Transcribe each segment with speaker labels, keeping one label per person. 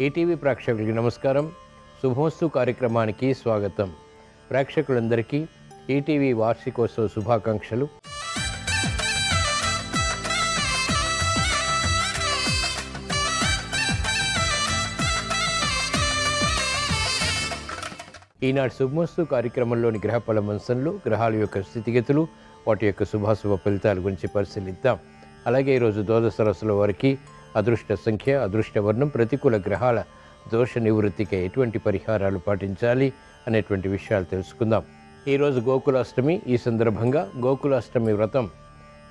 Speaker 1: ETV ప్రేక్షకులకి నమస్కారం. శుభమస్తు కార్యక్రమానికి స్వాగతం. ప్రేక్షకులందరికీ ఈటీవీ వార్షికోత్సవ శుభాకాంక్షలు. ఈనాటి శుభమస్తు కార్యక్రమంలోని గ్రహఫల మంచంలో గ్రహాల యొక్క స్థితిగతులు, వాటి యొక్క శుభాశుభ ఫలితాల గురించి పరిశీలిద్దాం. అలాగే ఈరోజు ద్వాదశ రాశుల వారికి అదృష్ట సంఖ్య, అదృష్ట వర్ణం, ప్రతికూల గ్రహాల దోష నివృత్తికి ఎటువంటి పరిహారాలు పాటించాలి అనేటువంటి విషయాలు తెలుసుకుందాం. ఈరోజు గోకులాష్టమి. ఈ సందర్భంగా గోకులాష్టమి వ్రతం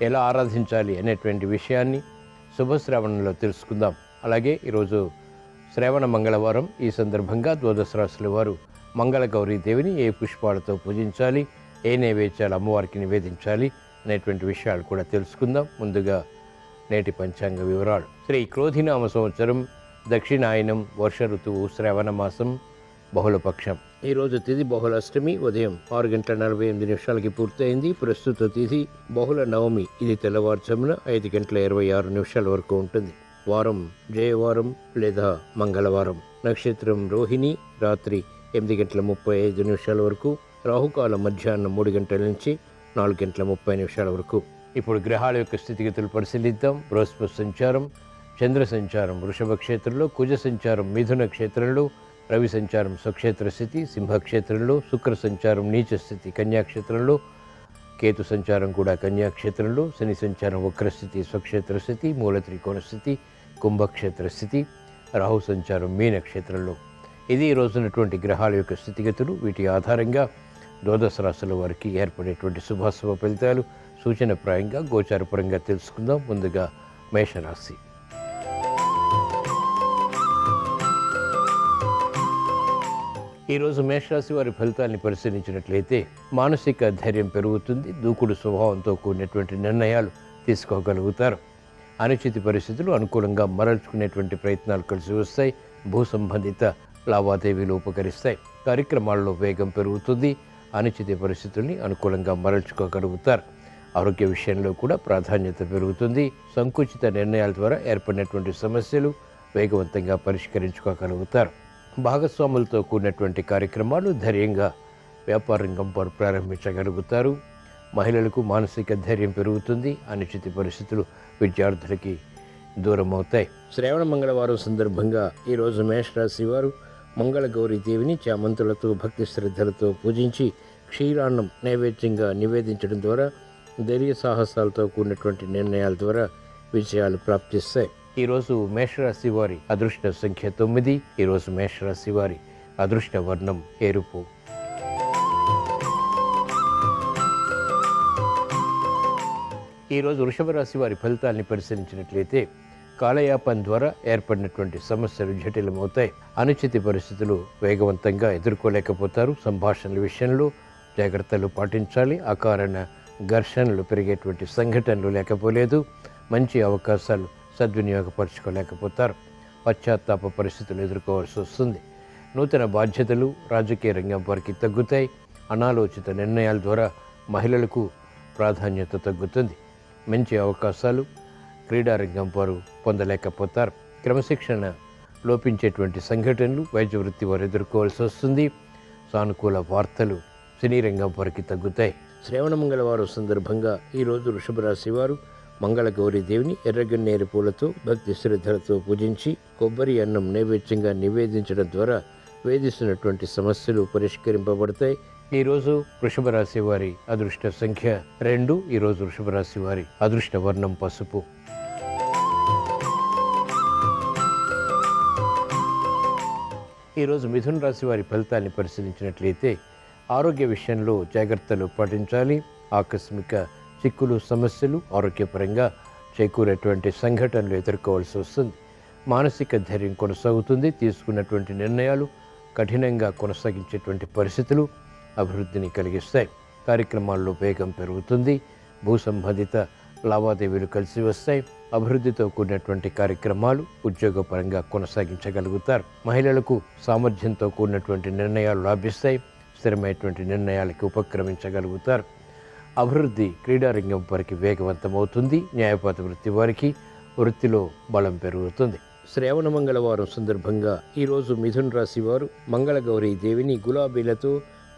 Speaker 1: ఎలా ఆరాధించాలి అనేటువంటి విషయాన్ని శుభశ్రావణంలో తెలుసుకుందాం. అలాగే ఈరోజు శ్రావణ మంగళవారం. ఈ సందర్భంగా ద్వాదశ రాశుల వారు మంగళ గౌరీదేవిని ఏ పుష్పాలతో పూజించాలి, ఏ నైవేద్యాలు అమ్మవారికి నివేదించాలి అనేటువంటి విషయాలు కూడా తెలుసుకుందాం. ముందుగా నేటి పంచాంగ వివరాలు. శ్రీ క్రోధినామ సంవత్సరం, దక్షిణాయనం, వర్ష ఋతువు, శ్రావణ మాసం, బహుళపక్షం. ఈరోజు తిథి బహుళాష్టమి ఉదయం 6:48 పూర్తయింది. ప్రస్తుత తిథి బహుళ నవమి. ఇది తెల్లవారుజామున 5:26 వరకు ఉంటుంది. వారం జయవారం లేదా మంగళవారం. నక్షత్రం రోహిణి. రాత్రి 8:35 వరకు. రాహుకాలం మధ్యాహ్నం 3 గంటల నుంచి 4:30 వరకు. ఇప్పుడు గ్రహాల యొక్క స్థితిగతులు పరిశీలిద్దాం. బృహస్పతి సంచారం, చంద్ర సంచారం వృషభ క్షేత్రంలో, కుజ సంచారం మిథున క్షేత్రంలో, రవి సంచారం స్వక్షేత్ర స్థితి సింహక్షేత్రంలో, శుక్ర సంచారం నీచ స్థితి కన్యాక్షేత్రంలో, కేతు సంచారం కూడా కన్యాక్షేత్రంలో, శని సంచారం వక్రస్థితి స్వక్షేత్ర స్థితి మూల త్రికోణ స్థితి కుంభక్షేత్ర స్థితి, రాహు సంచారం మీనక్షేత్రంలో. ఇది ఈ రోజునటువంటి గ్రహాల యొక్క స్థితిగతులు. వీటి ఆధారంగా ద్వాదశ రాశుల వారికి ఏర్పడేటువంటి శుభాశుభ ఫలితాలు సూచనప్రాయంగా గోచారపరంగా తెలుసుకుందాం. ముందుగా మేషరాశి. ఈరోజు మేషరాశి వారి ఫలితాన్ని పరిశీలించినట్లయితే మానసిక ధైర్యం పెరుగుతుంది. దూకుడు స్వభావంతో కూడినటువంటి నిర్ణయాలు తీసుకోగలుగుతారు. అనుచిత పరిస్థితులు అనుకూలంగా మరల్చుకునేటువంటి ప్రయత్నాలు కలిసి వస్తాయి. భూ సంబంధిత లావాదేవీలు ఉపకరిస్తాయి. కార్యక్రమాల్లో వేగం పెరుగుతుంది. అనుచిత పరిస్థితుల్ని అనుకూలంగా మరల్చుకోగలుగుతారు. ఆరోగ్య విషయంలో కూడా ప్రాధాన్యత పెరుగుతుంది. సంకుచిత నిర్ణయాల ద్వారా ఏర్పడినటువంటి సమస్యలు వేగవంతంగా పరిష్కరించుకోగలుగుతారు. భాగస్వాములతో కూడినటువంటి కార్యక్రమాలు ధైర్యంగా వ్యాపార రంగం ప్రారంభించగలుగుతారు. మహిళలకు మానసిక ధైర్యం పెరుగుతుంది. అనుచిత పరిస్థితులు విద్యార్థులకి దూరం అవుతాయి. శ్రావణ మంగళవారం సందర్భంగా ఈరోజు మేషరాశి వారు మంగళ గౌరీదేవిని చామంతులతో భక్తి శ్రద్ధలతో పూజించి క్షీరాన్నం నైవేద్యంగా నివేదించడం ద్వారా ధైర్య సాహసాలతో కూడినటువంటి నిర్ణయాల ద్వారా విజయాలు ప్రాప్తిస్తాయి. ఈరోజు మేషరాశి వారి అదృష్ట సంఖ్య 9. ఈరోజు మేషరాశి వారి అదృష్ట వర్ణం ఎరుపు. ఈరోజు వృషభ రాశి వారి ఫలితాన్ని పరిశీలించినట్లయితే కాలయాపన ద్వారా ఏర్పడినటువంటి సమస్యలు జటిలమవుతాయి. అనుచిత పరిస్థితులు వేగవంతంగా ఎదుర్కోలేకపోతారు. సంభాషణల విషయంలో జాగ్రత్తలు పాటించాలి. అకారణ ఘర్షణలు పెరిగేటువంటి సంఘటనలు లేకపోలేదు. మంచి అవకాశాలు సద్వినియోగపరచుకోలేకపోతారు. పశ్చాత్తాప పరిస్థితులు ఎదుర్కోవాల్సి వస్తుంది. నూతన బాధ్యతలు రాజకీయ రంగం వారికి తగ్గుతాయి. అనాలోచిత నిర్ణయాల ద్వారా మహిళలకు ప్రాధాన్యత తగ్గుతుంది. మంచి అవకాశాలు క్రీడారంగం వారు పొందలేకపోతారు. క్రమశిక్షణ లోపించేటువంటి సంఘటనలు వైద్య వృత్తి వారు ఎదుర్కోవాల్సి వస్తుంది. సానుకూల వార్తలు సినీ రంగం వారికి తగ్గుతాయి. శ్రావణ మంగళవారం సందర్భంగా ఈరోజు వృషభ రాశి వారు మంగళ గౌరీదేవిని ఎర్రగన్నేరు పూలతో భక్తి శ్రద్ధలతో పూజించి కొబ్బరి అన్నం నైవేద్యంగా నివేదించడం ద్వారా వేధిస్తున్నటువంటి సమస్యలు పరిష్కరింపబడతాయి. ఈరోజు వృషభ రాశి వారి అదృష్ట సంఖ్య 2. ఈరోజు వృషభ రాశి వారి అదృష్ట వర్ణం పసుపు. ఈరోజు మిథున రాశి వారి ఫలితాన్ని పరిశీలించినట్లయితే ఆరోగ్య విషయంలో జాగ్రత్తలు పాటించాలి. ఆకస్మిక చిక్కులు సమస్యలు ఆరోగ్యపరంగా చేకూరేటువంటి సంఘటనలు ఎదుర్కోవాల్సి వస్తుంది. మానసిక ధైర్యం కొనసాగుతుంది. తీసుకున్నటువంటి నిర్ణయాలు కఠినంగా కొనసాగించేటువంటి పరిస్థితులు అభివృద్ధిని కలిగిస్తాయి. కార్యక్రమాల్లో వేగం పెరుగుతుంది. భూ సంబంధిత లావాదేవీలు కలిసి వస్తాయి. అభివృద్ధితో కూడినటువంటి కార్యక్రమాలు ఉద్యోగపరంగా కొనసాగించగలుగుతారు. మహిళలకు సామర్థ్యంతో కూడినటువంటి నిర్ణయాలు లాభిస్తాయి. స్థిరమైనటువంటి నిర్ణయాలకు ఉపక్రమించగలుగుతారు. అభివృద్ధి క్రీడారంగం వారికి వేగవంతమవుతుంది. న్యాయపాత వృత్తి వారికి వృత్తిలో బలం పెరుగుతుంది. శ్రావణ మంగళవారం సందర్భంగా ఈరోజు మిథున రాశి వారు మంగళగౌరీ దేవిని గులాబీలతో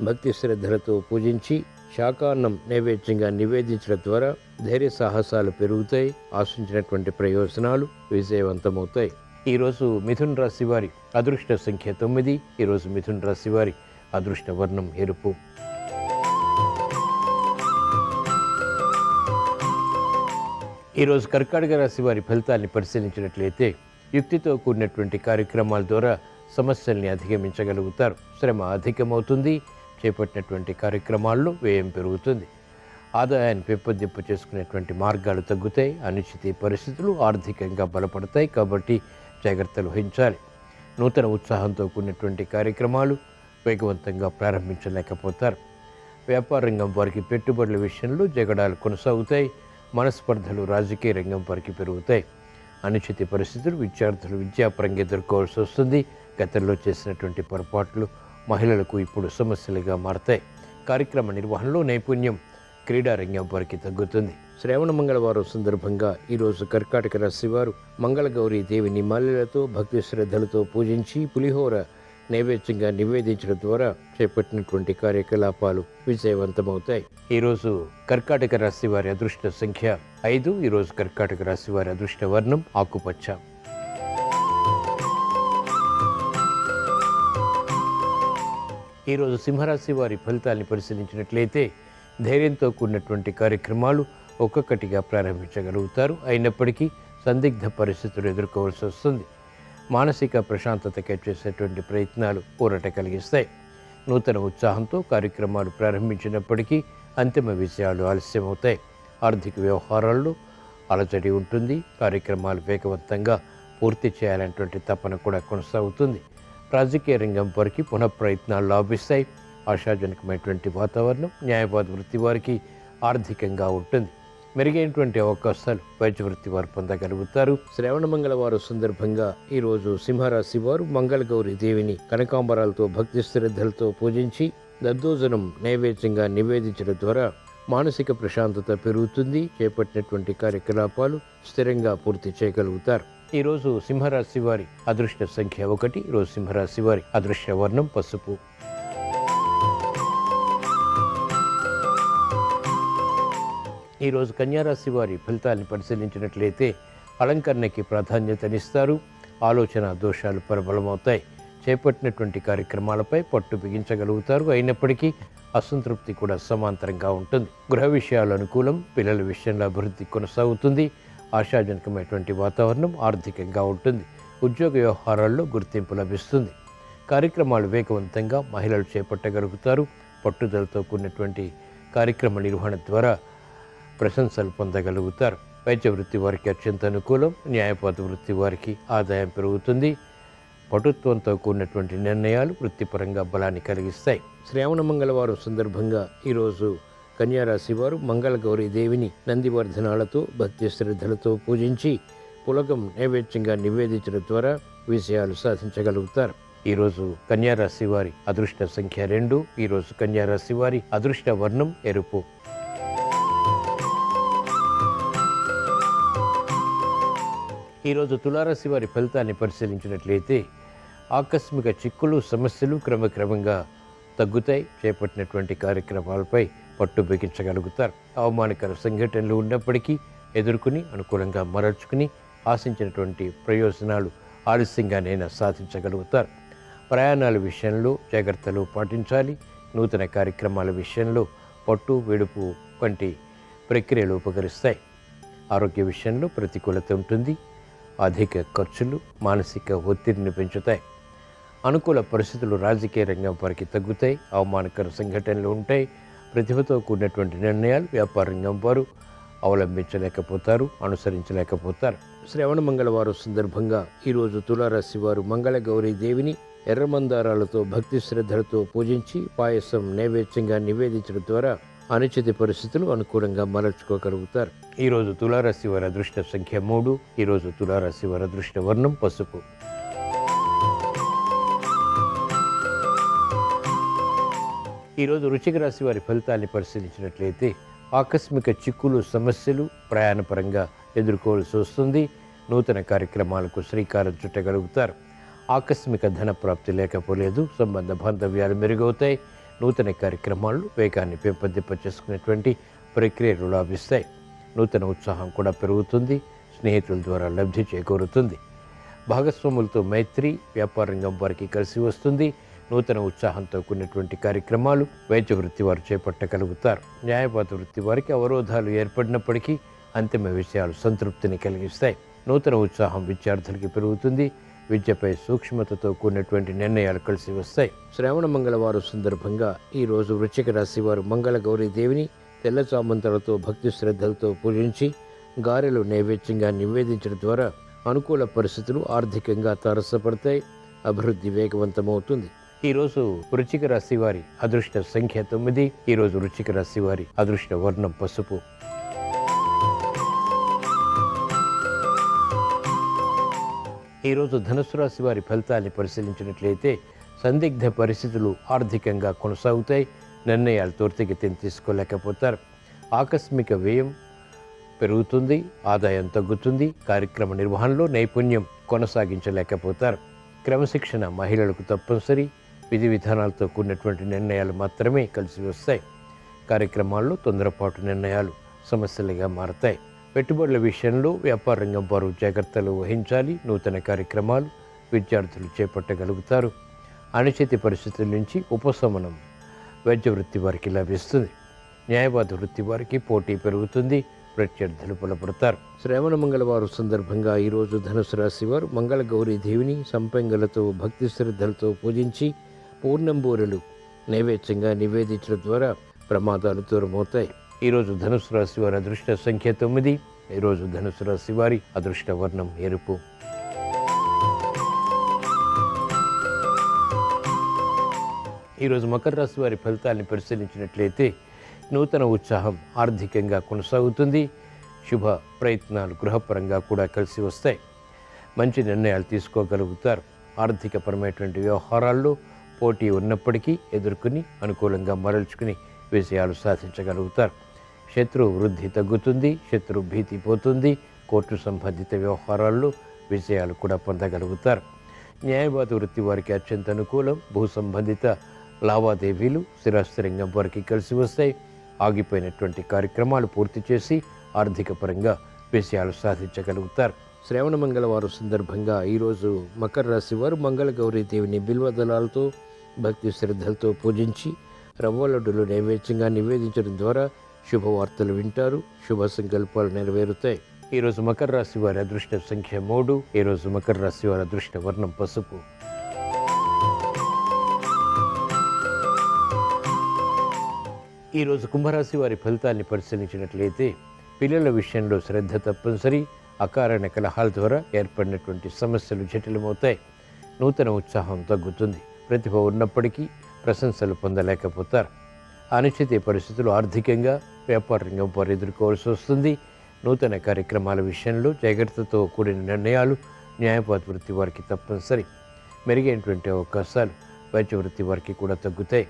Speaker 1: భక్తి శ్రద్ధలతో పూజించి శాకాన్నం నైవేద్యంగా నివేదించడం ద్వారా ధైర్య సాహసాలు పెరుగుతాయి, ఆశించినటువంటి ప్రయోజనాలు విజయవంతమవుతాయి. ఈరోజు మిథున రాశి వారి అదృష్ట సంఖ్య 9. ఈరోజు మిథున రాశి వారి అదృష్ట వర్ణం ఎరుపు. ఈరోజు కర్కాటక రాశి వారి ఫలితాన్ని పరిశీలించినట్లయితే యుక్తితో కూడినటువంటి కార్యక్రమాల ద్వారా సమస్యల్ని అధిగమించగలుగుతారు. శ్రమ అధికమవుతుంది. చేపట్టినటువంటి కార్యక్రమాల్లో వ్యయం పెరుగుతుంది. ఆదాయాన్ని పెంపొందింపు చేసుకునేటువంటి మార్గాలు తగ్గుతాయి. అనిశ్చిత పరిస్థితులు ఆర్థికంగా బలపడతాయి కాబట్టి జాగ్రత్తలు వహించాలి. నూతన ఉత్సాహంతో కూడినటువంటి కార్యక్రమాలు వేగవంతంగా ప్రారంభించలేకపోతారు. వ్యాపార రంగం వారికి పెట్టుబడుల విషయంలో జగడాలు కొనసాగుతాయి. మనస్పర్ధలు రాజకీయ రంగం వారికి పెరుగుతాయి. అనిశ్చిత పరిస్థితులు విద్యార్థులు విద్యాపరంగా ఎదుర్కోవాల్సి వస్తుంది. గతంలో చేసినటువంటి పొరపాట్లు మహిళలకు ఇప్పుడు సమస్యలుగా మారతాయి. కార్యక్రమ నిర్వహణలో నైపుణ్యం క్రీడారంగం వారికి తగ్గుతుంది. శ్రావణ మంగళవారం సందర్భంగా ఈరోజు కర్కాటక రాశి వారు మంగళగౌరీ దేవిని మల్లెలతో భక్తి శ్రద్ధలతో పూజించి పులిహోర నైవేద్యంగా నివేదించడం ద్వారా చేపట్టినటువంటి కార్యకలాపాలు విజయవంతమవుతాయి. ఈరోజు కర్కాటక రాశి వారి అదృష్ట సంఖ్య 5. ఈరోజు కర్కాటక రాశి వారి అదృష్ట వర్ణం ఆకుపచ్చ. ఈరోజు సింహరాశి వారి ఫలితాన్ని పరిశీలించినట్లయితే ధైర్యంతో కూడినటువంటి కార్యక్రమాలు ఒక్కొక్కటిగా ప్రారంభించగలుగుతారు. అయినప్పటికీ సందిగ్ధ పరిస్థితులు ఎదుర్కోవాల్సి వస్తుంది. మానసిక ప్రశాంతతకై చేసేటువంటి ప్రయత్నాలు ఊరట కలిగిస్తాయి. నూతన ఉత్సాహంతో కార్యక్రమాలు ప్రారంభించినప్పటికీ అంతిమ విజయాలు ఆలస్యమవుతాయి. ఆర్థిక వ్యవహారాల్లో అలజడి ఉంటుంది. కార్యక్రమాలు వేగవంతంగా పూర్తి చేయాలనేటువంటి తపన కూడా కొనసాగుతుంది. రాజకీయ రంగం వారికి పునఃప్రయత్నాలు లాభిస్తాయి. ఆశాజనకమైనటువంటి వాతావరణం న్యాయవాద వృత్తి వారికి ఆర్థికంగా ఉంటుంది. మెరుగైనటువంటి అవకాశాలు వైద్య వృత్తి వారు పొందగలుగుతారు. శ్రావణ మంగళవారం సందర్భంగా ఈరోజు సింహరాశి వారు మంగళగౌరి దేవిని కనకాంబరాలతో భక్తి శ్రద్ధలతో పూజించి దద్దోజనం నైవేద్యంగా నివేదించడం ద్వారా మానసిక ప్రశాంతత పెరుగుతుంది. చేపట్టినటువంటి కార్యకలాపాలు స్థిరంగా పూర్తి చేయగలుగుతారు. ఈరోజు సింహరాశి వారి అదృష్ట సంఖ్య 1. ఈరోజు సింహరాశి వారి అదృష్ట వర్ణం పసుపు. ఈరోజు కన్యారాశి వారి ఫలితాన్ని పరిశీలించినట్లయితే అలంకరణకి ప్రాధాన్యతనిస్తారు. ఆలోచన దోషాలు ప్రబలమవుతాయి. చేపట్టినటువంటి కార్యక్రమాలపై పట్టు బిగించగలుగుతారు. అయినప్పటికీ అసంతృప్తి కూడా సమాంతరంగా ఉంటుంది. గృహ విషయాలు అనుకూలం. పిల్లల విషయంలో అభివృద్ధి కొనసాగుతుంది. ఆశాజనకమైనటువంటి వాతావరణం ఆర్థికంగా ఉంటుంది. ఉద్యోగ వ్యవహారాల్లో గుర్తింపు లభిస్తుంది. కార్యక్రమాలు వేగవంతంగా మహిళలు చేపట్టగలుగుతారు. పట్టుదలతో కూడినటువంటి కార్యక్రమ నిర్వహణ ద్వారా ప్రశంసలు పొందగలుగుతారు. వైద్య వృత్తి వారికి అత్యంత అనుకూలం. న్యాయవాద వృత్తి వారికి ఆదాయం పెరుగుతుంది. పటుత్వంతో కూడినటువంటి నిర్ణయాలు వృత్తిపరంగా బలాన్ని కలిగిస్తాయి. శ్రావణ మంగళవారం సందర్భంగా ఈరోజు కన్యారాశి వారు మంగళగౌరీ దేవిని నందివర్ధనాలతో భక్తి శ్రద్ధలతో పూజించి పులగం నైవేద్యంగా నివేదించడం ద్వారా విజయాలు సాధించగలుగుతారు. ఈరోజు కన్యారాశి వారి అదృష్ట సంఖ్య 2. ఈరోజు కన్యారాశి వారి అదృష్ట వర్ణం ఎరుపు. ఈరోజు తులారాశి వారి ఫలితాన్ని పరిశీలించినట్లయితే ఆకస్మిక చిక్కులు సమస్యలు క్రమక్రమంగా తగ్గుతాయి. చేపట్టినటువంటి కార్యక్రమాలపై పట్టు బిగించగలుగుతారు. అవమానకర సంఘటనలు ఉన్నప్పటికీ ఎదుర్కొని అనుకూలంగా మరల్చుకుని ఆశించినటువంటి ప్రయోజనాలు ఆలస్యంగానైనా సాధించగలుగుతారు. ప్రయాణాల విషయంలో జాగ్రత్తలు పాటించాలి. నూతన కార్యక్రమాల విషయంలో పట్టు వెడుపు వంటి ప్రక్రియలు ఉపకరిస్తాయి. ఆరోగ్య విషయంలో ప్రతికూలత ఉంటుంది. అధిక ఖర్చులు మానసిక ఒత్తిడిని పెంచుతాయి. అనుకూల పరిస్థితులు రాజకీయ రంగం వారికి తగ్గుతాయి. అవమానకర సంఘటనలు ఉంటాయి. ప్రతిభతో కూడినటువంటి నిర్ణయాలు వ్యాపార రంగం వారు అవలంబించలేకపోతారు, అనుసరించలేకపోతారు. శ్రావణ మంగళవారం సందర్భంగా ఈరోజు తులారాశి వారు మంగళగౌరీ దేవిని ఎర్రమందారాలతో భక్తి శ్రద్ధలతో పూజించి పాయసం నైవేద్యంగా నివేదించడం ద్వారా అనిశ్చిత పరిస్థితులు అనుకూలంగా మరల్చుకోగలుగుతారు. ఈరోజు తులారాశి వారి అదృష్ట సంఖ్య 3. ఈరోజు తులారాశి వారి అదృష్ట వర్ణం పసుపు. ఈరోజు వృశ్చిక రాశి వారి ఫలితాన్ని పరిశీలించినట్లయితే ఆకస్మిక చిక్కులు సమస్యలు ప్రయాణపరంగా ఎదుర్కోవాల్సి వస్తుంది. నూతన కార్యక్రమాలకు శ్రీకారం చుట్టగలుగుతారు. ఆకస్మిక ధన ప్రాప్తి లేకపోలేదు, సంబంధ బాంధవ్యాలు మెరుగవుతాయి. నూతన కార్యక్రమాలు వేగాన్ని పెంపొందింపచేసుకునేటువంటి ప్రక్రియలు లాభిస్తాయి. నూతన ఉత్సాహం కూడా పెరుగుతుంది. స్నేహితుల ద్వారా లబ్ధి చేకూరుతుంది. భాగస్వాములతో మైత్రి, వ్యాపార రంగం వారికి కలిసి వస్తుంది. నూతన ఉత్సాహంతో కూడినటువంటి కార్యక్రమాలు వైద్య వృత్తి వారు చేపట్టగలుగుతారు. న్యాయవాద వృత్తి వారికి అవరోధాలు ఏర్పడినప్పటికీ అంతిమ విషయాలు సంతృప్తిని కలిగిస్తాయి. నూతన ఉత్సాహం విద్యార్థులకి పెరుగుతుంది. విద్యపై సూక్ష్మతతో కూడినటువంటి నిర్ణయాలు కలిసి వస్తాయి. శ్రావణ మంగళవారం సందర్భంగా ఈరోజు వృశ్చిక రాశి వారు మంగళ గౌరీ దేవిని తెల్ల చామంతులతో భక్తి శ్రద్ధలతో పూజించి గారెలు నైవేద్యంగా నివేదించడం ద్వారా అనుకూల పరిస్థితులు ఆర్థికంగా తారసపడతాయి. అభివృద్ధి వేగవంతమవుతుంది. ఈరోజు వృశ్చిక రాశి వారి అదృష్ట సంఖ్య 9. ఈరోజు వృశ్చిక రాశి వారి అదృష్ట వర్ణం పసుపు. ఈరోజు ధనుసు రాశి వారి ఫలితాన్ని పరిశీలించినట్లయితే సందిగ్ధ పరిస్థితులు ఆర్థికంగా కొనసాగుతాయి. నిర్ణయాలు త్వరితగతిని తీసుకోలేకపోతారు. ఆకస్మిక వ్యయం పెరుగుతుంది, ఆదాయం తగ్గుతుంది. కార్యక్రమ నిర్వహణలో నైపుణ్యం కొనసాగించలేకపోతారు. క్రమశిక్షణ మహిళలకు తప్పనిసరి. విధి విధానాలతో కూడినటువంటి నిర్ణయాలు మాత్రమే కలిసి వస్తాయి. కార్యక్రమాల్లో తొందరపాటు నిర్ణయాలు సమస్యలుగా మారతాయి. పెట్టుబడుల విషయంలో వ్యాపార రంగం వారు జాగ్రత్తలు వహించాలి. నూతన కార్యక్రమాలు విద్యార్థులు చేపట్టగలుగుతారు. అనిశ్చిత పరిస్థితుల నుంచి ఉపశమనం వైద్య వృత్తి వారికి లభిస్తుంది. న్యాయవాద వృత్తి వారికి పోటీ పెరుగుతుంది. ప్రత్యర్థులు బలపడతారు. శ్రావణ మంగళవారం సందర్భంగా ఈరోజు ధనుసు రాశి వారు మంగళ గౌరీ దేవిని సంపెంగలతో భక్తి శ్రద్ధలతో పూజించి పూర్ణంబూరెలు నైవేద్యంగా నివేదించడం ద్వారా ప్రమాదాలు దూరమవుతాయి. ఈరోజు ధనుసు రాశి వారి అదృష్ట సంఖ్య 9. ఈరోజు ధనుసు రాశి వారి అదృష్ట వర్ణం ఎరుపు. ఈరోజు మకర రాశి వారి ఫలితాన్ని పరిశీలించినట్లయితే నూతన ఉత్సాహం ఆర్థికంగా కొనసాగుతుంది. శుభ ప్రయత్నాలు గృహపరంగా కూడా కలిసి వస్తాయి. మంచి నిర్ణయాలు తీసుకోగలుగుతారు. ఆర్థికపరమైనటువంటి వ్యవహారాల్లో పోటీ ఉన్నప్పటికీ ఎదుర్కొని అనుకూలంగా మరల్చుకుని విజయాలు సాధించగలుగుతారు. శత్రు వృద్ధి తగ్గుతుంది. శత్రు భీతి పోతుంది. కోర్టు సంబంధిత వ్యవహారాల్లో విజయాలు కూడా పొందగలుగుతారు. న్యాయవాద వృత్తి వారికి అత్యంత అనుకూలం. భూ సంబంధిత లావాదేవీలు స్థిరాస్తి రంగం వారికి కలిసి వస్తాయి. ఆగిపోయినటువంటి కార్యక్రమాలు పూర్తి చేసి ఆర్థిక పరంగా విజయాలు సాధించగలుగుతారు. శ్రావణ మంగళవారం సందర్భంగా ఈరోజు మకర రాశి వారు మంగళ గౌరీ దేవిని బిల్వదళాలతో భక్తి శ్రద్ధలతో పూజించి రవ్వ లడ్డులు నైవేద్యంగా నివేదించడం ద్వారా శుభవార్తలు వింటారు. శుభ సంకల్పాలు నెరవేరుతాయి. ఈరోజు మకర రాశి వారి అదృష్ట సంఖ్య 3. ఈరోజు మకర రాశి వారి అదృష్ట వర్ణం పసుపు. ఈరోజు కుంభరాశి వారి ఫలితాన్ని పరిశీలించినట్లయితే పిల్లల విషయంలో శ్రద్ధ తప్పనిసరి. అకారణ కలహాల ద్వారా ఏర్పడినటువంటి సమస్యలు జటిలమవుతాయి. నూతన ఉత్సాహం తగ్గుతుంది. ప్రతిభ ఉన్నప్పటికీ ప్రశంసలు పొందలేకపోతారు. అనిశ్చిత పరిస్థితులు ఆర్థికంగా వ్యాపార రంగం వారు ఎదుర్కోవాల్సి వస్తుంది. నూతన కార్యక్రమాల విషయంలో జాగ్రత్తతో కూడిన నిర్ణయాలు న్యాయవాద వృత్తి వారికి తప్పనిసరి. మెరుగైనటువంటి అవకాశాలు వైద్య వృత్తి వారికి కూడా తగ్గుతాయి.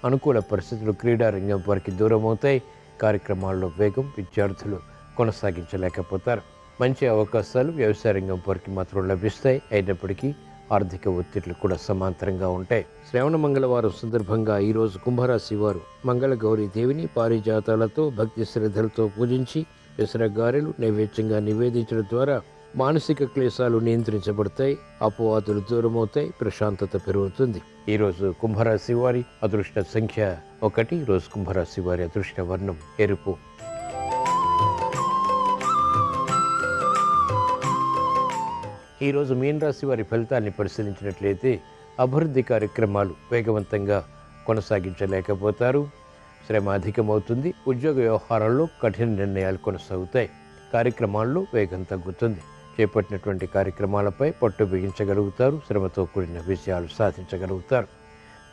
Speaker 1: అనుకూల పరిస్థితులు క్రీడా రంగం వారికి దూరం అవుతాయి. కార్యక్రమాల్లో వేగం విద్యార్థులు కొనసాగించలేకపోతారు. మంచి అవకాశాలు వ్యవసాయ రంగం వారికి మాత్రం లభిస్తాయి. అయినప్పటికీ ఆర్థిక ఒత్తిళ్లు కూడా సమాంతరంగా ఉంటాయి. శ్రావణ మంగళవారం సందర్భంగా ఈరోజు కుంభరాశి వారు మంగళ గౌరీ దేవిని పారిజాతాలతో భక్తి శ్రద్ధలతో పూజించి పెసరగారెలు నైవేద్యంగా నివేదించడం ద్వారా మానసిక క్లేశాలు నియంత్రించబడతాయి. అపవాదులు దూరమవుతాయి. ప్రశాంతత పెరుగుతుంది. ఈరోజు కుంభరాశి వారి అదృష్ట సంఖ్య 1. ఈరోజు కుంభరాశి వారి అదృష్ట వర్ణం ఎరుపు. ఈరోజు మీనరాశి వారి ఫలితాన్ని పరిశీలించినట్లయితే అభివృద్ధి కార్యక్రమాలు వేగవంతంగా కొనసాగించలేకపోతారు. శ్రమ అధికమవుతుంది. ఉద్యోగ వ్యవహారాల్లో కఠిన నిర్ణయాలు కొనసాగుతాయి. కార్యక్రమాల్లో వేగం తగ్గుతుంది. చేపట్టినటువంటి కార్యక్రమాలపై పట్టు బిగించగలుగుతారు. శ్రమతో కూడిన విజయాలు సాధించగలుగుతారు.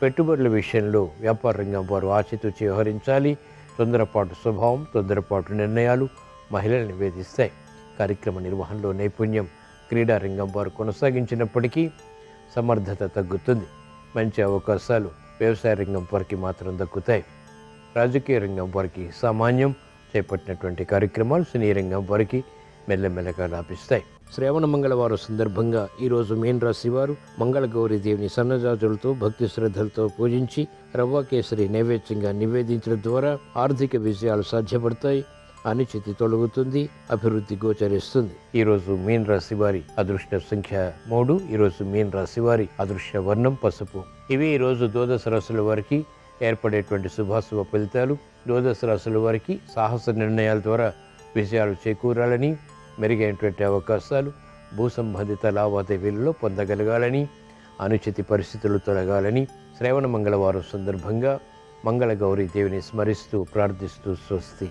Speaker 1: పెట్టుబడుల విషయంలో వ్యాపార రంగం వారు ఆచితూచి వ్యవహరించాలి. తొందరపాటు స్వభావం, తొందరపాటు నిర్ణయాలు మహిళల్ని వేధిస్తాయి. కార్యక్రమ నిర్వహణలో నైపుణ్యం క్రీడా రంగం వారు కొనసాగించినప్పటికీ సమర్థత తగ్గుతుంది. మంచి అవకాశాలు వ్యవసాయ రంగం వారికి మాత్రం దక్కుతాయి. రాజకీయ రంగం వారికి సామాన్యం. చేపట్టినటువంటి కార్యక్రమాలు సినీ రంగం వారికి మెల్లమెల్లగా లాభిస్తాయి. శ్రావణ మంగళవారం సందర్భంగా ఈరోజు మీన రాశి వారు మంగళగౌరి దేవిని సన్నజాజులతో భక్తి శ్రద్ధలతో పూజించి రవ్వ కేసరి నైవేద్యంగా నివేదించడం ద్వారా ఆర్థిక విజయాలు సాధ్యపడతాయి, అనిశ్చితి తొలగుతుంది, అభివృద్ధి గోచరిస్తుంది. ఈరోజు మీన రాశి వారి అదృష్ట సంఖ్య 3. ఈరోజు మీన రాశి వారి అదృష్ట వర్ణం పసుపు. ఇవి ఈరోజు ద్వాదశ రాశుల వారికి ఏర్పడేటువంటి శుభాశుభ ఫలితాలు. ద్వాదశ రాశుల వారికి సాహస నిర్ణయాల ద్వారా విజయాలు చేకూరాలని, మెరుగైనటువంటి అవకాశాలు భూ సంబంధిత లావాదేవీలలో పొందగలగాలని, అనుచిత పరిస్థితులు తొలగాలని శ్రావణ మంగళవారం సందర్భంగా మంగళగౌరీ దేవిని స్మరిస్తూ ప్రార్థిస్తూ స్వస్తి.